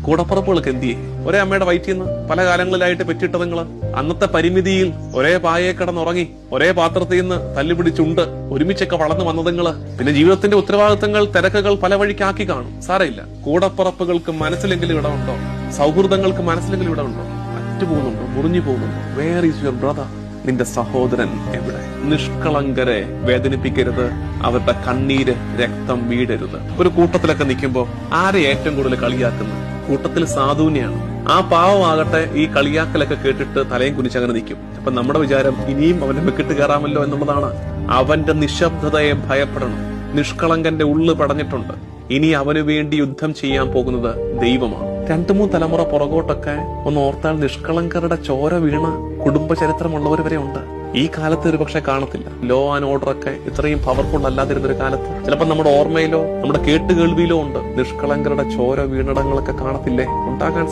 കൂടപ്പുറപ്പുകൾക്ക് എന്തിയെ? ഒരേ അമ്മയുടെ വയറ്റിൽ നിന്ന് പല കാലങ്ങളിലായിട്ട് പെറ്റിട്ടതുങ്ങള് അന്നത്തെ പരിമിതിയിൽ ഒരേ പായെ കിടന്നുറങ്ങി ഒരേ പാത്രത്തിൽ നിന്ന് തല്ലുപിടിച്ചുണ്ട് ഒരുമിച്ചൊക്കെ വളർന്നു വന്നതുങ്ങള് പിന്നെ ജീവിതത്തിന്റെ ഉത്തരവാദിത്തങ്ങൾ തിരക്കുകൾ പല വഴിക്കാക്കി കാണും. സാരമില്ല, കൂടപ്പുറപ്പുകൾക്ക് മനസ്സിലെങ്കിലും ഇടമുണ്ടോ? സൗഹൃദങ്ങൾക്ക് മനസ്സിലെങ്കിലും ഇടമുണ്ടോ? അറ്റുപോകുന്നുണ്ടോ? മുറിഞ്ഞു പോകുന്നുണ്ടോ? Where is your brother? നിന്റെ സഹോദരൻ എവിടെ? നിഷ്കളങ്കരെ വേദനിപ്പിക്കരുത്, അവരുടെ കണ്ണീര് രക്തം വീഴരുത്. ഒരു കൂട്ടത്തിലൊക്കെ നിൽക്കുമ്പോ ആരെ ഏറ്റവും കൂടുതൽ കളിയാക്കുന്നത്? കൂട്ടത്തിൽ സാധുവിനെയാണ്. ആ പാവമാകട്ടെ ഈ കളിയാക്കലൊക്കെ കേട്ടിട്ട് തലയും കുനിച്ചങ്ങനെ നിൽക്കും. അപ്പൊ നമ്മുടെ വിചാരം ഇനിയും അവന്റെ മെക്കിട്ട് കയറാമല്ലോ എന്നുള്ളതാണ്. അവന്റെ നിശബ്ദതയെ ഭയപ്പെടണം. നിഷ്കളങ്കന്റെ ഉള്ളു പടഞ്ഞിട്ടുണ്ട്. ഇനി അവന് വേണ്ടി യുദ്ധം ചെയ്യാൻ പോകുന്നത് ദൈവമാണ്. 2-3 തലമുറ പുറകോട്ടൊക്കെ ഒന്ന് ഓർത്താൽ നിഷ്കളങ്കരുടെ ചോര വീണ കുടുംബ ചരിത്രമുള്ളവർ വരെ ഉണ്ട്. ഈ കാലത്ത് ഒരു പക്ഷെ കാണത്തില്ല. ലോ ആൻഡ് ഓർഡർ ഒക്കെ ഇത്രയും പവർഫുൾ അല്ലാതിരുന്നൊരു കാലത്ത് ചിലപ്പോൾ നമ്മുടെ ഓർമ്മയിലോ നമ്മുടെ കേട്ടുകേൾവിയിലോ ഉണ്ട്. നിഷ്കളങ്കരുടെ ചോര വീണിടങ്ങളൊക്കെ കാണത്തില്ലേ? ഉണ്ടാകാൻ